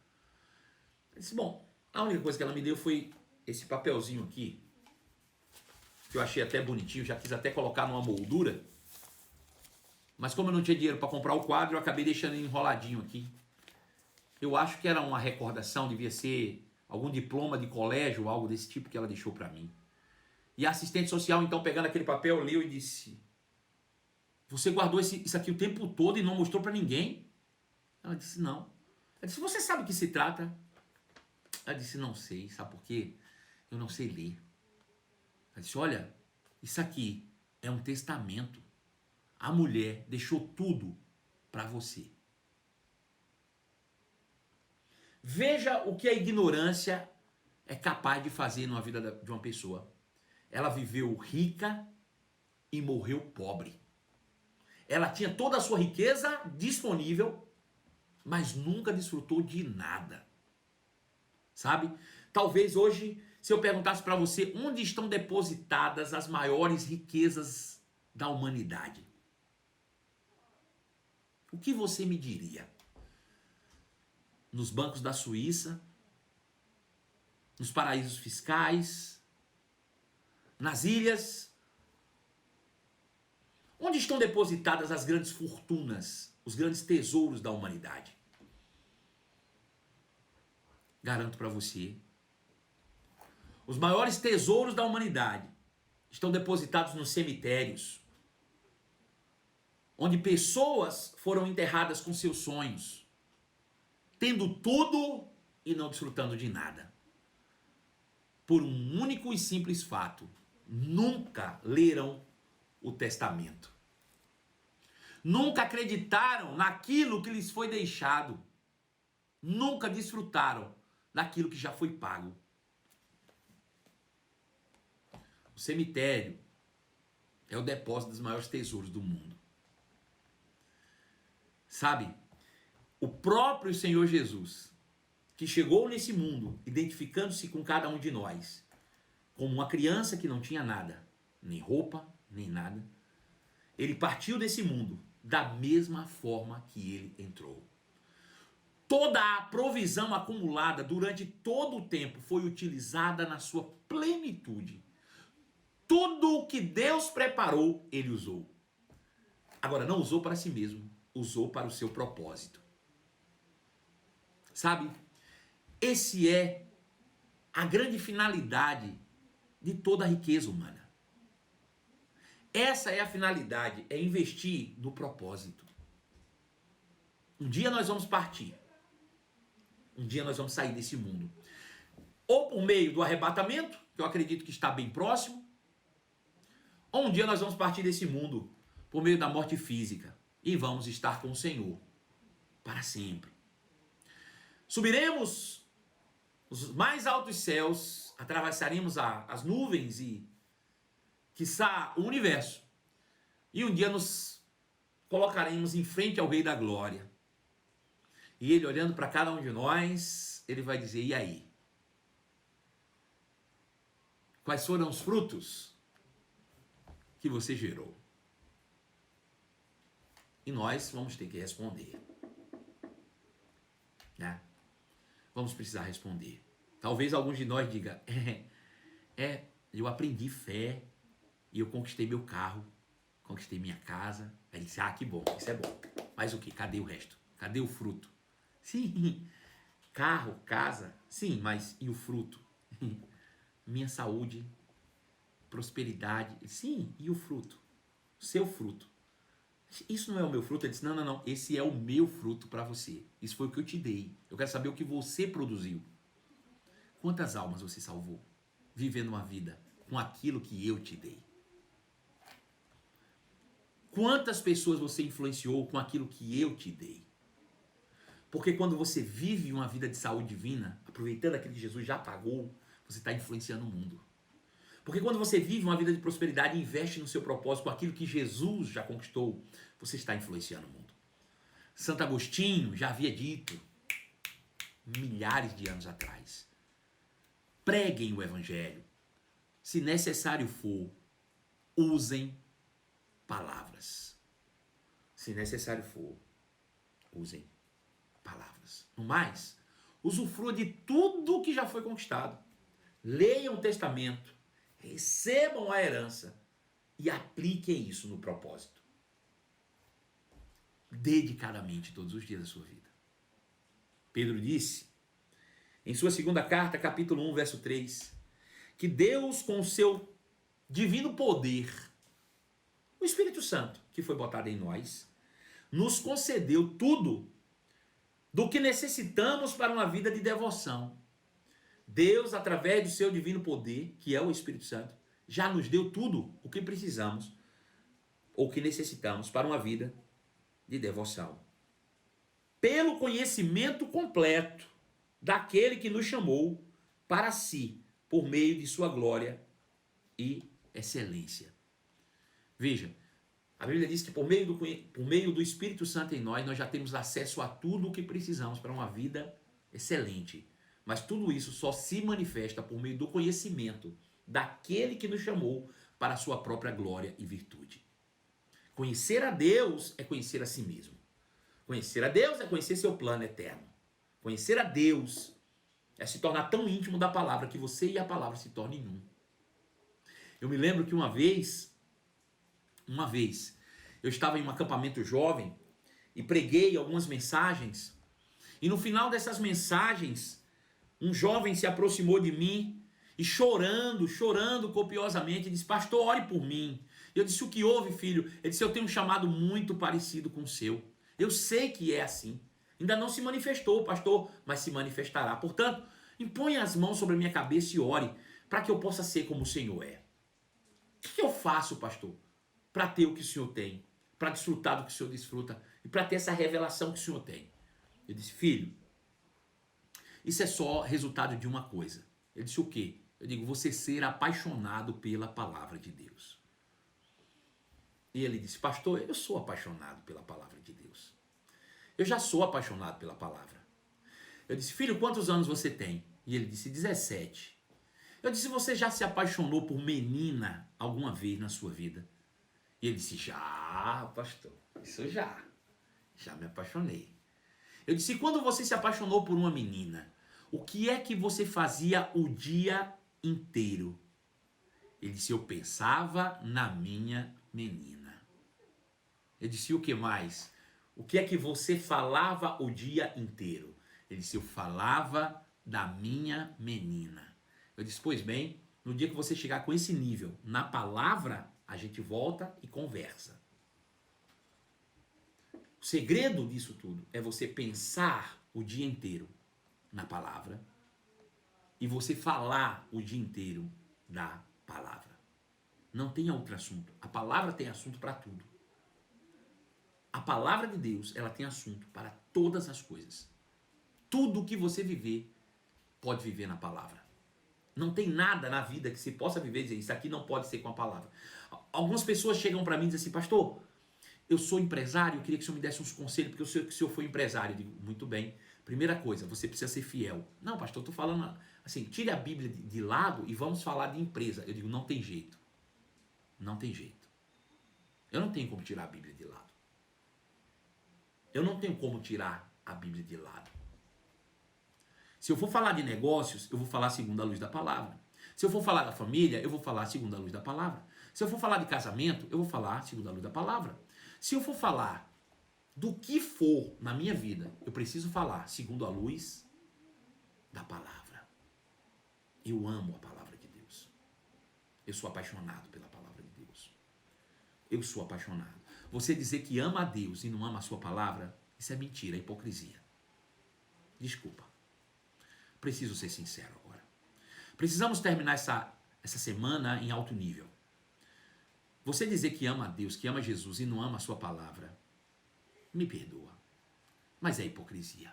Ele disse, bom, a única coisa que ela me deu foi esse papelzinho aqui, que eu achei até bonitinho, já quis até colocar numa moldura, mas como eu não tinha dinheiro para comprar o quadro, eu acabei deixando ele enroladinho aqui. Eu acho que era uma recordação, devia ser algum diploma de colégio, algo desse tipo que ela deixou para mim. E a assistente social, então, pegando aquele papel, leu e disse, você guardou isso aqui o tempo todo e não mostrou para ninguém? Ela disse, não. Ela disse, você sabe o que se trata? Ela disse, não sei, sabe por quê? Eu não sei ler. Ela disse, olha, isso aqui é um testamento. A mulher deixou tudo para você. Veja o que a ignorância é capaz de fazer na vida de uma pessoa. Ela viveu rica e morreu pobre. Ela tinha toda a sua riqueza disponível, mas nunca desfrutou de nada. Sabe? Talvez hoje, se eu perguntasse para você onde estão depositadas as maiores riquezas da humanidade, o que você me diria? Nos bancos da Suíça, nos paraísos fiscais, nas ilhas? Onde estão depositadas as grandes fortunas, os grandes tesouros da humanidade? Garanto para você, os maiores tesouros da humanidade estão depositados nos cemitérios, onde pessoas foram enterradas com seus sonhos, tendo tudo e não desfrutando de nada. Por um único e simples fato, nunca leram o testamento. Nunca acreditaram naquilo que lhes foi deixado. Nunca desfrutaram daquilo que já foi pago. O cemitério é o depósito dos maiores tesouros do mundo. Sabe? O próprio Senhor Jesus, que chegou nesse mundo, identificando-se com cada um de nós, como uma criança que não tinha nada, nem roupa, nem nada, ele partiu desse mundo da mesma forma que ele entrou. Toda a provisão acumulada durante todo o tempo foi utilizada na sua plenitude. Tudo o que Deus preparou, ele usou. Agora, não usou para si mesmo, usou para o seu propósito. Sabe? Esse é a grande finalidade de toda a riqueza humana. Essa é a finalidade, é investir no propósito. Um dia nós vamos partir. Um dia nós vamos sair desse mundo. Ou por meio do arrebatamento, que eu acredito que está bem próximo, ou um dia nós vamos partir desse mundo por meio da morte física e vamos estar com o Senhor para sempre. Subiremos os mais altos céus, atravessaremos as nuvens e, quiçá, o universo. E um dia nos colocaremos em frente ao Rei da Glória. E ele, olhando para cada um de nós, ele vai dizer, e aí? Quais foram os frutos que você gerou? E nós vamos ter que responder. Né? Vamos precisar responder. Talvez alguns de nós digam, eu aprendi fé e eu conquistei meu carro. conquistei minha casa. Aí ele disse, que bom, isso é bom. Mas o quê? Cadê o resto? Cadê o fruto? Sim, carro, casa, sim, mas e o fruto? Minha saúde, prosperidade, sim, e o fruto? Seu fruto. Isso não é o meu fruto? Ele disse, não, não, não, esse é o meu fruto para você. Isso foi o que eu te dei. Eu quero saber o que você produziu. Quantas almas você salvou? Vivendo uma vida com aquilo que eu te dei. Quantas pessoas você influenciou com aquilo que eu te dei? Porque quando você vive uma vida de saúde divina, aproveitando aquilo que Jesus já pagou, você está influenciando o mundo. Porque quando você vive uma vida de prosperidade e investe no seu propósito com aquilo que Jesus já conquistou, você está influenciando o mundo. Santo Agostinho já havia dito, milhares de anos atrás, preguem o evangelho. Se necessário for, usem palavras. Se necessário for, usem palavras. No mais, usufrua de tudo que já foi conquistado. Leiam o testamento, recebam a herança e apliquem isso no propósito. Dedicadamente todos os dias da sua vida. Pedro disse, em sua segunda carta, capítulo 1, verso 3, que Deus, com o seu divino poder, o Espírito Santo, que foi botado em nós, nos concedeu tudo do que necessitamos para uma vida de devoção. Deus, através do seu divino poder, que é o Espírito Santo, já nos deu tudo o que precisamos ou que necessitamos para uma vida de devoção. Pelo conhecimento completo daquele que nos chamou para si, por meio de sua glória e excelência. Veja, a Bíblia diz que por meio do Espírito Santo em nós já temos acesso a tudo o que precisamos para uma vida excelente. Mas tudo isso só se manifesta por meio do conhecimento daquele que nos chamou para a sua própria glória e virtude. Conhecer a Deus é conhecer a si mesmo. Conhecer a Deus é conhecer seu plano eterno. Conhecer a Deus é se tornar tão íntimo da palavra que você e a palavra se tornem um. Eu me lembro que uma vez, eu estava em um acampamento jovem e preguei algumas mensagens. E no final dessas mensagens, um jovem se aproximou de mim e chorando copiosamente, disse, pastor, ore por mim. Eu disse, o que houve, filho? Ele disse, eu tenho um chamado muito parecido com o seu. Eu sei que é assim. Ainda não se manifestou, pastor, mas se manifestará. Portanto, imponha as mãos sobre a minha cabeça e ore para que eu possa ser como o Senhor é. O que eu faço, pastor, para ter o que o Senhor tem? Para desfrutar do que o Senhor desfruta e para ter essa revelação que o Senhor tem? Eu disse, filho, isso é só resultado de uma coisa. Ele disse, o quê? Eu digo, você ser apaixonado pela palavra de Deus. E ele disse, pastor, eu sou apaixonado pela palavra de Deus. Eu já sou apaixonado pela palavra. Eu disse, filho, quantos anos você tem? E ele disse, 17. Eu disse, você já se apaixonou por menina alguma vez na sua vida? E ele disse, já, pastor, isso já me apaixonei. Eu disse, quando você se apaixonou por uma menina, o que é que você fazia o dia inteiro? Ele disse, eu pensava na minha menina. Eu disse, e o que mais? O que é que você falava o dia inteiro? Ele disse, eu falava da minha menina. Eu disse, pois bem, no dia que você chegar com esse nível na palavra, a gente volta e conversa. O segredo disso tudo é você pensar o dia inteiro na palavra e você falar o dia inteiro da palavra. Não tem outro assunto. A palavra tem assunto para tudo. A palavra de Deus, ela tem assunto para todas as coisas. Tudo que você viver, pode viver na palavra. Não tem nada na vida que você possa viver e dizer, isso aqui não pode ser com a palavra. Algumas pessoas chegam para mim e dizem assim, pastor, eu sou empresário, eu queria que o senhor me desse uns conselhos, porque eu sei que o senhor foi empresário. Eu digo, muito bem. Primeira coisa, você precisa ser fiel. Não, pastor, eu estou falando assim, tire a Bíblia de lado e vamos falar de empresa. Eu digo, não tem jeito. Não tem jeito. Eu não tenho como tirar a Bíblia de lado. Eu não tenho como tirar a Bíblia de lado. Se eu for falar de negócios, eu vou falar segundo a luz da palavra. Se eu for falar da família, eu vou falar segundo a luz da palavra. Se eu for falar de casamento, eu vou falar segundo a luz da palavra. Se eu for falar do que for na minha vida, eu preciso falar segundo a luz da palavra. Eu amo a palavra de Deus. Eu sou apaixonado pela palavra de Deus. Eu sou apaixonado. Você dizer que ama a Deus e não ama a sua palavra, isso é mentira, é hipocrisia. Desculpa. Preciso ser sincero agora. Precisamos terminar essa semana em alto nível. Você dizer que ama a Deus, que ama Jesus e não ama a sua palavra, me perdoa. Mas é hipocrisia.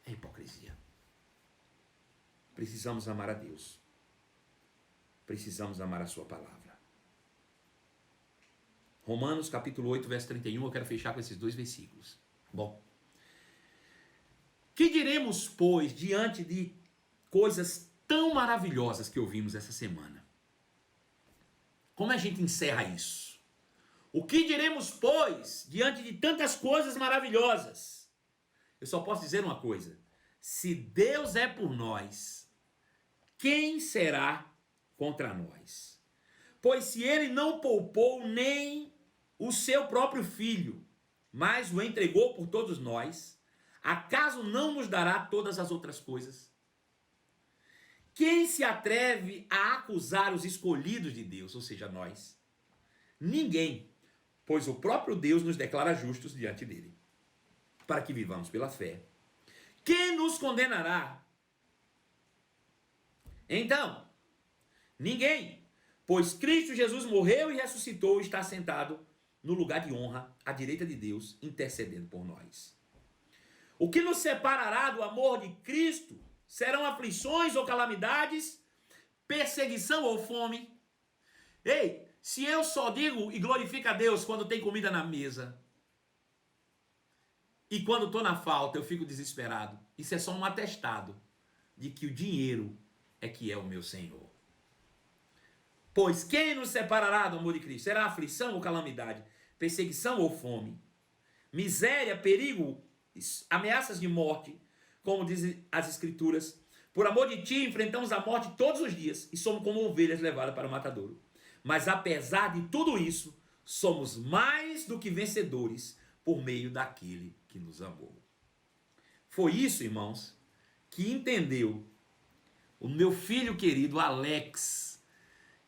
É hipocrisia. Precisamos amar a Deus. Precisamos amar a sua palavra. Romanos capítulo 8, verso 31, eu quero fechar com esses 2 versículos. Bom. Que diremos, pois, diante de coisas tão maravilhosas que ouvimos essa semana? Como a gente encerra isso? O que diremos, pois, diante de tantas coisas maravilhosas? Eu só posso dizer uma coisa. Se Deus é por nós, quem será contra nós? Pois se ele não poupou nem o seu próprio filho, mas o entregou por todos nós, acaso não nos dará todas as outras coisas? Quem se atreve a acusar os escolhidos de Deus, ou seja, nós? Ninguém, pois o próprio Deus nos declara justos diante dele, para que vivamos pela fé. Quem nos condenará? Então, ninguém, pois Cristo Jesus morreu e ressuscitou e está sentado no lugar de honra, à direita de Deus, intercedendo por nós. O que nos separará do amor de Cristo? Serão aflições ou calamidades, perseguição ou fome? Ei, se eu só digo e glorifico a Deus quando tem comida na mesa, e quando estou na falta eu fico desesperado, isso é só um atestado de que o dinheiro é que é o meu Senhor. Pois quem nos separará do amor de Cristo? Será aflição ou calamidade, perseguição ou fome, miséria, perigo, ameaças de morte, como dizem as Escrituras. Por amor de ti, enfrentamos a morte todos os dias e somos como ovelhas levadas para o matadouro. Mas apesar de tudo isso, somos mais do que vencedores por meio daquele que nos amou. Foi isso, irmãos, que entendeu o meu filho querido Alex,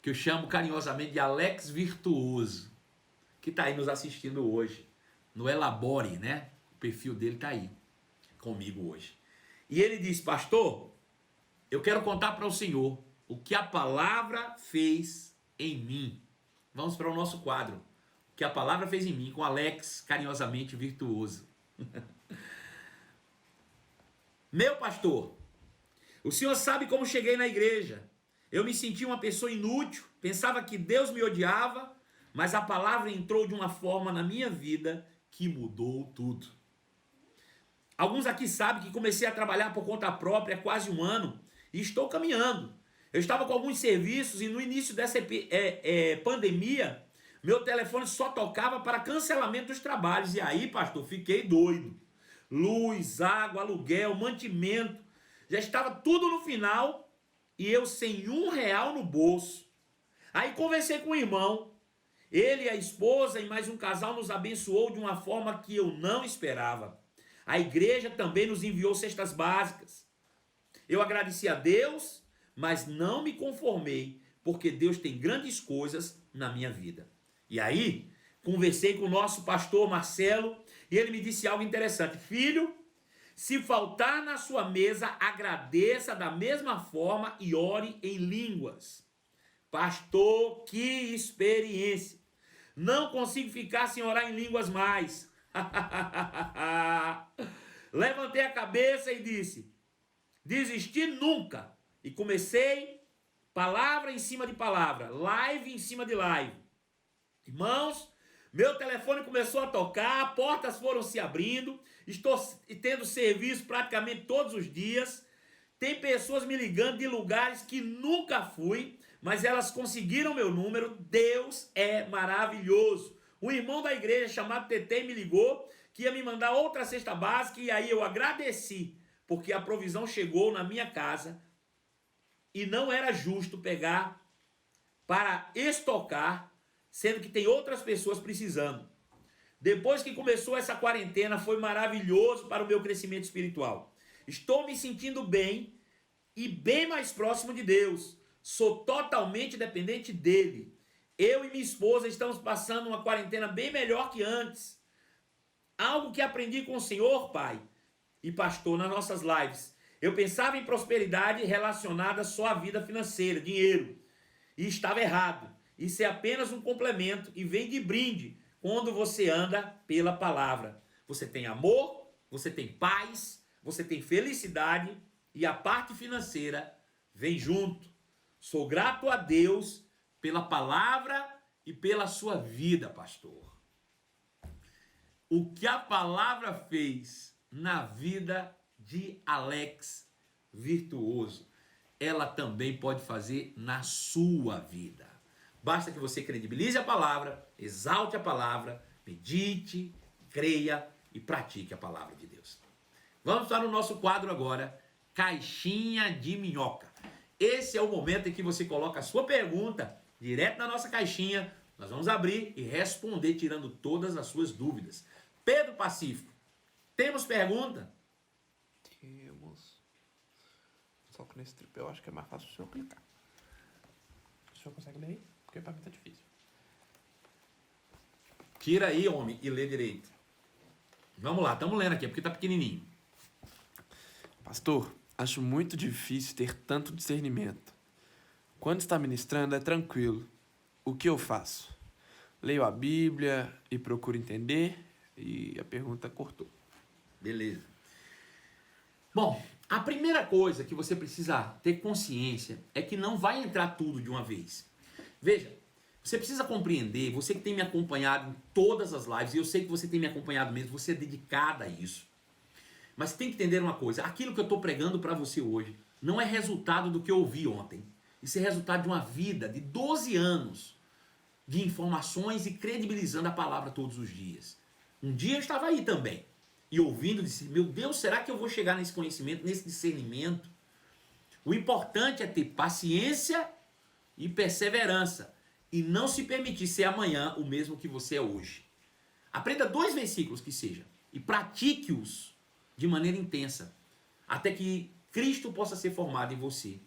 que eu chamo carinhosamente de Alex Virtuoso, que está aí nos assistindo hoje, no Elabore, né? O perfil dele está aí comigo hoje. E ele diz: pastor, eu quero contar para o senhor o que a palavra fez em mim. Vamos para o nosso quadro. O que a palavra fez em mim, com Alex, carinhosamente Virtuoso. Meu pastor, o senhor sabe como cheguei na igreja. Eu me senti uma pessoa inútil, pensava que Deus me odiava, mas a palavra entrou de uma forma na minha vida que mudou tudo. Alguns aqui sabem que comecei a trabalhar por conta própria há quase 1 ano e estou caminhando. Eu estava com alguns serviços e no início dessa pandemia, meu telefone só tocava para cancelamento dos trabalhos. E aí, pastor, fiquei doido. Luz, água, aluguel, mantimento, já estava tudo no final e eu sem R$1 no bolso. Aí conversei com o irmão, ele e a esposa e mais um casal nos abençoou de uma forma que eu não esperava. A igreja também nos enviou cestas básicas. Eu agradeci a Deus, mas não me conformei, porque Deus tem grandes coisas na minha vida. E aí, conversei com o nosso pastor Marcelo, e ele me disse algo interessante. Filho, se faltar na sua mesa, agradeça da mesma forma e ore em línguas. Pastor, que experiência! Não consigo ficar sem orar em línguas mais. Levantei a cabeça e disse: desisti nunca. E comecei palavra em cima de palavra, live em cima de live. Irmãos, meu telefone começou a tocar, portas foram se abrindo, estou tendo serviço praticamente todos os dias. Tem pessoas me ligando de lugares que nunca fui, mas elas conseguiram meu número. Deus é maravilhoso. Um irmão da igreja chamado TT me ligou que ia me mandar outra cesta básica e aí eu agradeci, porque a provisão chegou na minha casa e não era justo pegar para estocar, sendo que tem outras pessoas precisando. Depois que começou essa quarentena, foi maravilhoso para o meu crescimento espiritual. Estou me sentindo bem e bem mais próximo de Deus. Sou totalmente dependente dele. Eu e minha esposa estamos passando uma quarentena bem melhor que antes. Algo que aprendi com o Senhor, pai e pastor, nas nossas lives. Eu pensava em prosperidade relacionada só à vida financeira, dinheiro. E estava errado. Isso é apenas um complemento e vem de brinde quando você anda pela palavra. Você tem amor, você tem paz, você tem felicidade e a parte financeira vem junto. Sou grato a Deus pela palavra e pela sua vida, pastor. O que a palavra fez na vida de Alex Virtuoso, ela também pode fazer na sua vida. Basta que você credibilize a palavra, exalte a palavra, medite, creia e pratique a palavra de Deus. Vamos para o nosso quadro agora, Caixinha de Minhoca. Esse é o momento em que você coloca a sua pergunta direto na nossa caixinha. Nós vamos abrir e responder, tirando todas as suas dúvidas. Pedro Pacífico, temos pergunta? Temos. Só que nesse tripé eu acho que é mais fácil o senhor clicar. O senhor consegue ler aí? Porque pra mim tá difícil. Tira aí, homem, e lê direito. Vamos lá, estamos lendo aqui, porque tá pequenininho. Pastor, acho muito difícil ter tanto discernimento. Quando está ministrando é tranquilo. O que eu faço? Leio a Bíblia e procuro entender? E a pergunta cortou. Beleza. Bom, a primeira coisa que você precisa ter consciência é que não vai entrar tudo de uma vez. Veja, você precisa compreender, você que tem me acompanhado em todas as lives, e eu sei que você tem me acompanhado mesmo, você é dedicada a isso. Mas tem que entender uma coisa, aquilo que eu estou pregando para você hoje não é resultado do que eu ouvi ontem. Isso é resultado de uma vida de 12 anos de informações e credibilizando a palavra todos os dias. Um dia eu estava aí também, e ouvindo, disse, meu Deus, será que eu vou chegar nesse conhecimento, nesse discernimento? O importante é ter paciência e perseverança, e não se permitir ser amanhã o mesmo que você é hoje. Aprenda 2 versículos que seja, e pratique-os de maneira intensa, até que Cristo possa ser formado em você.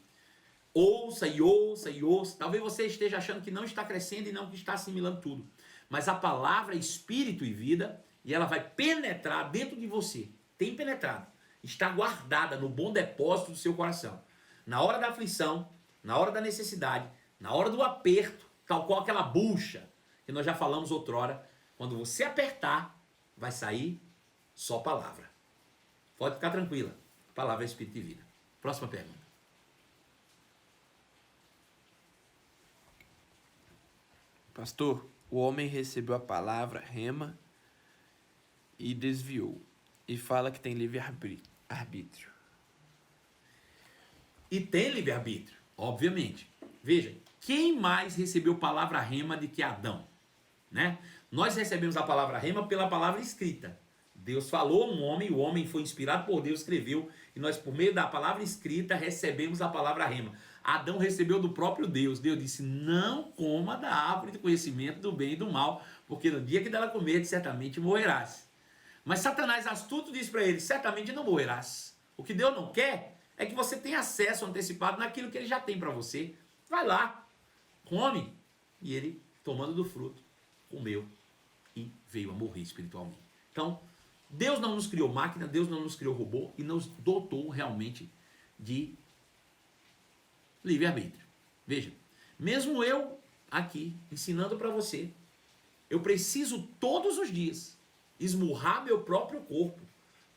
Ouça e ouça e ouça. Talvez você esteja achando que não está crescendo e não que está assimilando tudo. Mas a palavra é espírito e vida, e ela vai penetrar dentro de você. Tem penetrado. Está guardada no bom depósito do seu coração. Na hora da aflição, na hora da necessidade, na hora do aperto, tal qual aquela bucha que nós já falamos outrora, quando você apertar, vai sair só palavra. Pode ficar tranquila. Palavra é espírito e vida. Próxima pergunta. Pastor, o homem recebeu a palavra rema e desviou. E fala que tem livre-arbítrio. E tem livre-arbítrio, obviamente. Veja, quem mais recebeu palavra rema do que Adão? Né? Nós recebemos a palavra rema pela palavra escrita. Deus falou um homem, o homem foi inspirado por Deus, escreveu, e nós, por meio da palavra escrita, recebemos a palavra rema. Adão recebeu do próprio Deus. Deus disse, não coma da árvore do conhecimento do bem e do mal, porque no dia que dela comer, certamente morrerás. Mas Satanás astuto diz para ele, certamente não morrerás. O que Deus não quer é que você tenha acesso antecipado naquilo que ele já tem para você. Vai lá, come. E ele, tomando do fruto, comeu e veio a morrer espiritualmente. Então, Deus não nos criou máquina, Deus não nos criou robô e nos dotou realmente de livre-arbítrio. Veja, mesmo eu aqui ensinando para você, eu preciso todos os dias esmurrar meu próprio corpo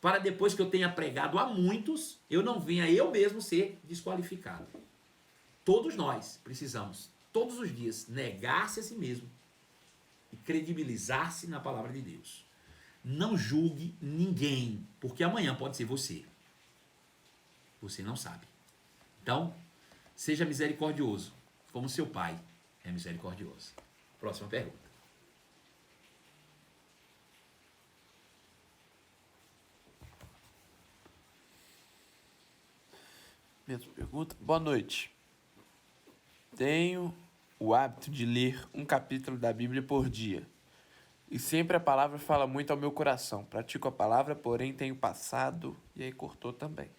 para depois que eu tenha pregado a muitos, eu não venha eu mesmo ser desqualificado. Todos nós precisamos, todos os dias, negar-se a si mesmo e credibilizar-se na palavra de Deus. Não julgue ninguém, porque amanhã pode ser você. Você não sabe. Então, seja misericordioso, como seu pai é misericordioso. Próxima pergunta. Mesma pergunta. Boa noite. Tenho o hábito de ler um capítulo da Bíblia por dia. E sempre a palavra fala muito ao meu coração. Pratico a palavra, porém tenho passado. E aí cortou também.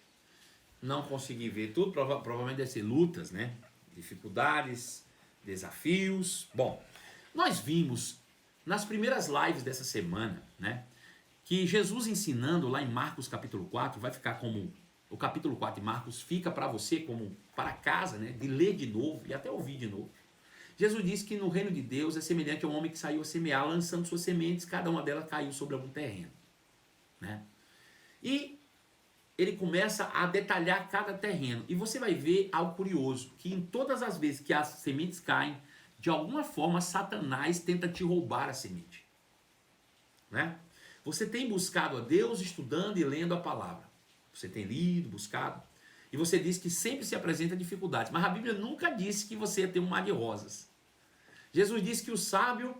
Não consegui ver tudo, provavelmente deve ser lutas, né? Dificuldades, desafios. Bom, nós vimos nas primeiras lives dessa semana, né? Que Jesus ensinando lá em Marcos capítulo 4, vai ficar como o capítulo 4 de Marcos fica para você como para casa, né? De ler de novo e até ouvir de novo. Jesus disse que no reino de Deus é semelhante a um homem que saiu a semear, lançando suas sementes, cada uma delas caiu sobre algum terreno, né? E ele começa a detalhar cada terreno. E você vai ver algo curioso, que em todas as vezes que as sementes caem, de alguma forma Satanás tenta te roubar a semente, né? Você tem buscado a Deus estudando e lendo a palavra. Você tem lido, buscado. E você diz que sempre se apresenta dificuldades. Mas a Bíblia nunca disse que você ia ter um mar de rosas. Jesus disse que o sábio,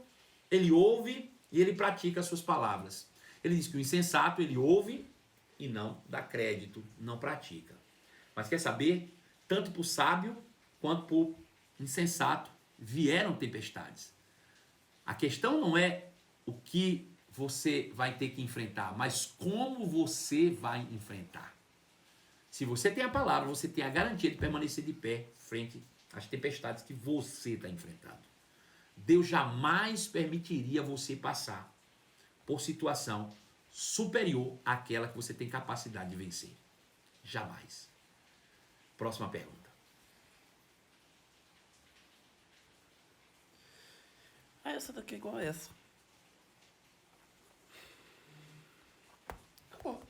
ele ouve e ele pratica as suas palavras. Ele diz que o insensato, ele ouve e não dá crédito, não pratica. Mas quer saber? Tanto para o sábio quanto para o insensato vieram tempestades. A questão não é o que você vai ter que enfrentar, mas como você vai enfrentar. Se você tem a palavra, você tem a garantia de permanecer de pé frente às tempestades que você está enfrentando. Deus jamais permitiria você passar por situação superior àquela que você tem capacidade de vencer. Jamais. Próxima pergunta. Essa daqui é igual a essa. Acabou.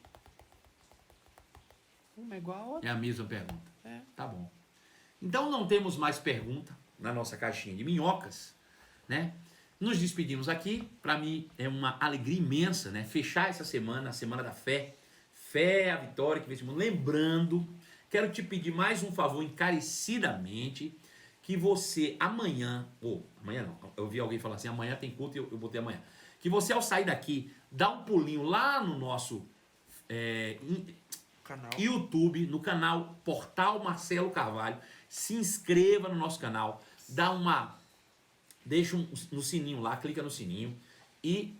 Uma é igual a outra. É a mesma pergunta. É. Tá bom. Então não temos mais pergunta na nossa caixinha de minhocas, né? Nos despedimos aqui. Para mim é uma alegria imensa, né? Fechar essa semana, a semana da fé. Fé, a vitória que vencemos. Lembrando, quero te pedir mais um favor encarecidamente, que você amanhã, amanhã não, eu vi alguém falar assim, amanhã tem culto e eu botei amanhã. Que você ao sair daqui, dá um pulinho lá no nosso Canal. YouTube, no canal Portal Marcelo Carvalho. Se inscreva no nosso canal, deixa no sininho lá, clica no sininho e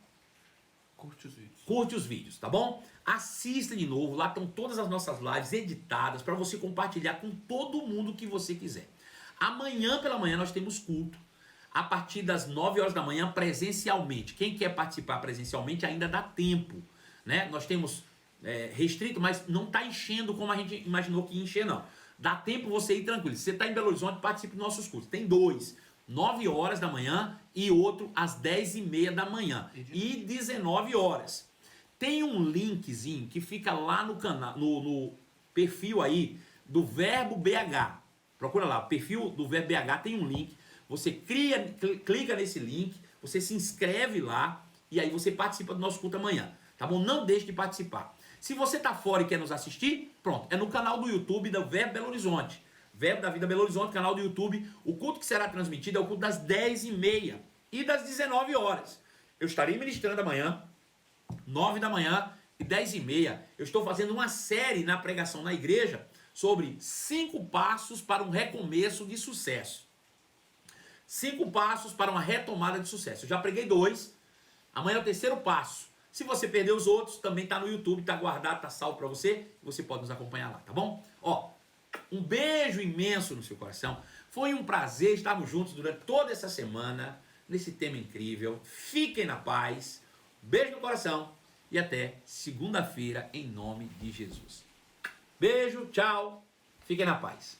curte os vídeos, tá bom? Assista de novo, lá estão todas as nossas lives editadas para você compartilhar com todo mundo que você quiser. Amanhã pela manhã nós temos culto, a partir das 9 horas da manhã presencialmente. Quem quer participar presencialmente ainda dá tempo, né? Nós temos restrito, mas não está enchendo como a gente imaginou que ia encher, não. Dá tempo você ir tranquilo. Se você está em Belo Horizonte, participe dos nossos cursos. Tem 2, 9 horas da manhã e outro às 10h30 da manhã e 19 horas. Tem um linkzinho que fica lá no canal, no perfil aí do Verbo BH. Procura lá, o perfil do Verbo BH tem um link. Você clica nesse link, você se inscreve lá e aí você participa do nosso culto amanhã. Tá bom? Não deixe de participar. Se você tá fora e quer nos assistir, pronto, é no canal do YouTube da Verbo Belo Horizonte. Verbo da Vida Belo Horizonte, canal do YouTube. O culto que será transmitido é o culto das 10h30 e das 19 horas. Eu estarei ministrando amanhã, 9 da manhã e 10h30. Eu estou fazendo uma série na pregação na igreja sobre 5 passos para um recomeço de sucesso. 5 passos para uma retomada de sucesso. Eu já preguei 2. Amanhã é o 3º passo. Se você perdeu os outros, também está no YouTube, está guardado, está salvo para você. Você pode nos acompanhar lá, tá bom? Ó, um beijo imenso no seu coração. Foi um prazer estarmos juntos durante toda essa semana, nesse tema incrível. Fiquem na paz. Beijo no coração e até segunda-feira, em nome de Jesus. Beijo, tchau. Fiquem na paz.